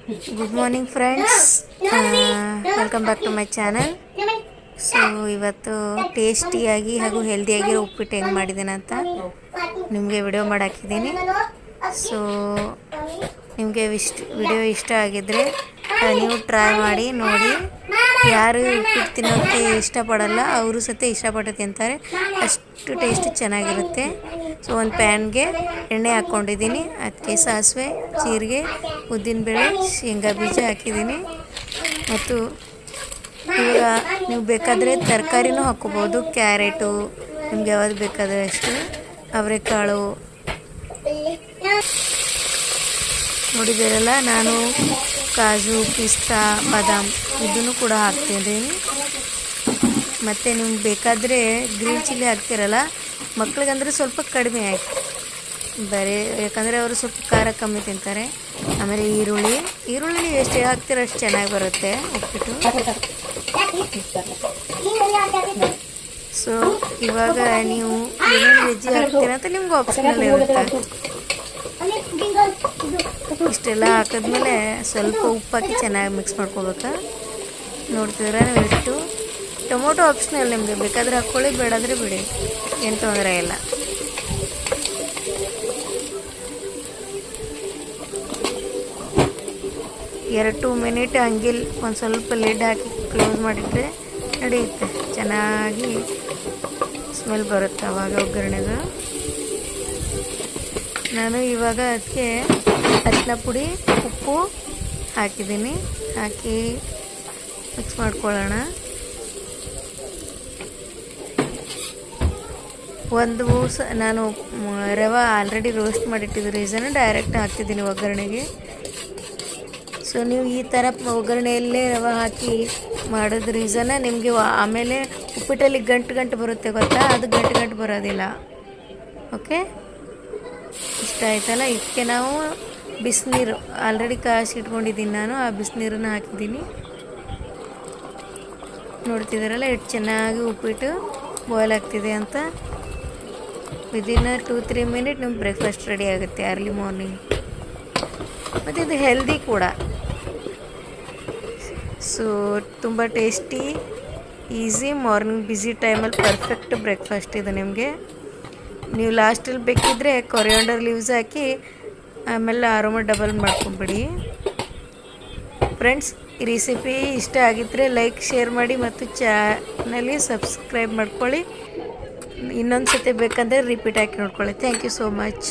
Good morning friends, welcome back to my channel. So ಇವತ್ತು ಟೇಸ್ಟಿಯಾಗಿ ಹಾಗೂ ಹೆಲ್ದಿಯಾಗಿರೋ ಉಪ್ಪಿಟ್ಟು ಹೆಂಗೆ ಮಾಡಿದ್ದೇನೆ ಅಂತ ನಿಮಗೆ ವಿಡಿಯೋ ಮಾಡಾಕಿದ್ದೀನಿ. ಸೊ ನಿಮಗೆ ವಿಡಿಯೋ ಇಷ್ಟ ಆಗಿದ್ದರೆ ನೀವು ಟ್ರೈ ಮಾಡಿ ನೋಡಿ. ಯಾರು ಉಪ್ಪಿಟ್ಟು ತಿನ್ನೋಕ್ಕೆ ಇಷ್ಟಪಡಲ್ಲ ಅವರು ಸಹ ಇಷ್ಟಪಟ್ಟು ತಿಂತಾರೆ, ಅಷ್ಟು ಟೇಸ್ಟ್ ಚೆನ್ನಾಗಿರುತ್ತೆ. ಸೊ ಒಂದು ಪ್ಯಾನ್ಗೆ ಎಣ್ಣೆ ಹಾಕ್ಕೊಂಡಿದ್ದೀನಿ, ಅದಕ್ಕೆ ಸಾಸಿವೆ, ಜೀರಿಗೆ, ಉದ್ದಿನಬೇಳೆ, ಶೇಂಗಾ ಬೀಜ ಹಾಕಿದ್ದೀನಿ. ಮತ್ತು ಇವಾಗ ನೀವು ಬೇಕಾದರೆ ತರಕಾರಿನೂ ಹಾಕ್ಕೋಬೋದು. ಕ್ಯಾರೆಟು, ನಿಮ್ಗೆ ಯಾವ್ದು ಬೇಕಾದರೆ ಅಷ್ಟು, ಅವರೆಕಾಳು ನೋಡಿದ್ದೀರಲ್ಲ. ನಾನು ಕಾಜು, ಪಿಸ್ತಾ, ಬಾದಾಮ್ ಇದನ್ನು ಕೂಡ ಹಾಕ್ತಿದ್ದೀನಿ. ಮತ್ತು ನಿಮ್ಗೆ ಬೇಕಾದರೆ ಗ್ರೀನ್ ಚಿಲ್ಲಿ ಹಾಕ್ತಿರಲ್ಲ, ಮಕ್ಳಿಗಂದ್ರೆ ಸ್ವಲ್ಪ ಕಡಿಮೆ ಹಾಕಿ ಬರೀ, ಯಾಕಂದರೆ ಅವರು ಸ್ವಲ್ಪ ಖಾರ ಕಮ್ಮಿ ತಿಂತಾರೆ. ಆಮೇಲೆ ಈರುಳ್ಳಿ ಎಷ್ಟು ಹಾಕ್ತೀರ ಅಷ್ಟು ಚೆನ್ನಾಗಿ ಬರುತ್ತೆ ಉಪ್ಪಿಟ್ಟು. ಸೊ ಇವಾಗ ನೀವು ಏನೇನು ವೆಜ್ ಹಾಕ್ತೀರ ಅಂತ ನಿಮ್ಗೆ ಆಪ್ಷನಲ್ ಇರುತ್ತೆ. ಇಷ್ಟೆಲ್ಲ ಹಾಕಿದ್ಮೇಲೆ ಸ್ವಲ್ಪ ಉಪ್ಪು ಹಾಕಿ ಚೆನ್ನಾಗಿ ಮಿಕ್ಸ್ ಮಾಡ್ಕೋಬೇಕಾ. ನೋಡ್ತಿದ್ರೆ ನೀವು ಇಟ್ಟು ಟೊಮೊಟೊ ಆಪ್ಷನಲ್, ನಿಮಗೆ ಬೇಕಾದರೆ ಹಾಕ್ಕೊಳ್ಳಿ, ಬೇಡಾದರೆ ಬಿಡಿ, ಏನು ತೊಂದರೆ ಇಲ್ಲ. ಎರಡು ಮಿನಿಟ್ ಹಂಗೆ ಒಂದು ಸ್ವಲ್ಪ ಲಿಡ್ ಹಾಕಿ ಕ್ಲೋಸ್ ಮಾಡಿಟ್ರೆ ನಡೆಯುತ್ತೆ, ಚೆನ್ನಾಗಿ ಸ್ಮೆಲ್ ಬರುತ್ತೆ ಆವಾಗ ಒಗ್ಗರಣೆದು. ನಾನು ಇವಾಗ ಅದಕ್ಕೆ ಅರಿಶಿನ ಪುಡಿ, ಉಪ್ಪು ಹಾಕಿದ್ದೀನಿ, ಹಾಕಿ ಮಿಕ್ಸ್ ಮಾಡ್ಕೊಳ್ಳೋಣ. ನಾನು ರವೆ ಆಲ್ರೆಡಿ ರೋಸ್ಟ್ ಮಾಡಿಟ್ಟಿದ್ದ ರೀಸನ್ ಡೈರೆಕ್ಟ್ ಹಾಕ್ತಿದ್ದೀನಿ ಒಗ್ಗರಣೆಗೆ. ಸೊ ನೀವು ಈ ಥರ ಒಗ್ಗರಣೆಯಲ್ಲೇ ರವೆ ಹಾಕಿ ಮಾಡೋದು ರೀಸನ್ನ ನಿಮಗೆ ಆಮೇಲೆ ಉಪ್ಪಿಟ್ಟಲ್ಲಿ ಗಂಟು ಬರುತ್ತೆ ಗೊತ್ತಾ, ಅದು ಗಂಟು ಬರೋದಿಲ್ಲ. ಓಕೆ, ಇಷ್ಟ ಆಯ್ತಲ್ಲ. ಇದಕ್ಕೆ ನಾವು ಬಿಸಿನೀರು ಆಲ್ರೆಡಿ ಕಾಯಿಸಿಟ್ಕೊಂಡಿದ್ದೀನಿ, ನಾನು ಆ ಬಿಸಿನೀರನ್ನು ಹಾಕಿದ್ದೀನಿ. ನೋಡ್ತಿದ್ದೀರಲ್ಲ ಎಷ್ಟು ಚೆನ್ನಾಗಿ ಉಪ್ಪಿಟ್ಟು ಬಾಯ್ಲ್ ಆಗ್ತಿದೆ ಅಂತ. ವಿದಿನ್ 2-3 ಮಿನಿಟ್ ನಿಮ್ಮ ಬ್ರೇಕ್ಫಾಸ್ಟ್ ರೆಡಿ ಆಗುತ್ತೆ ಅರ್ಲಿ ಮಾರ್ನಿಂಗ್. ಮತ್ತು ಇದು ಹೆಲ್ದಿ ಕೂಡ. ಸೊ ತುಂಬ ಟೇಸ್ಟಿ, ಈಸಿ, ಮಾರ್ನಿಂಗ್ ಬ್ಯುಸಿ ಟೈಮಲ್ಲಿ ಪರ್ಫೆಕ್ಟ್ ಬ್ರೇಕ್ಫಾಸ್ಟ್ ಇದು ನಿಮಗೆ. ನೀವು ಲಾಸ್ಟಲ್ಲಿ ಬೇಕಿದ್ದರೆ ಕೊರಿಯಾಂಡರ್ ಲೀವ್ಸ್ ಹಾಕಿ ಆಮೇಲೆ ಅರೋಮಾ ಡಬಲ್ ಮಾಡ್ಕೊಂಬಿಡಿ. ಫ್ರೆಂಡ್ಸ್, ಈ ರೆಸಿಪಿ ಇಷ್ಟ ಆಗಿದ್ದರೆ ಲೈಕ್, ಶೇರ್ ಮಾಡಿ ಮತ್ತು ಚಾನಲ್ಗೆ ಸಬ್ಸ್ಕ್ರೈಬ್ ಮಾಡ್ಕೊಳ್ಳಿ. ಇನ್ನೊಂದು ಸತಿ ಬೇಕಂದರೆ ರಿಪೀಟ್ ಹಾಕಿ ನೋಡ್ಕೊಳ್ಳಿ. Thank you so much.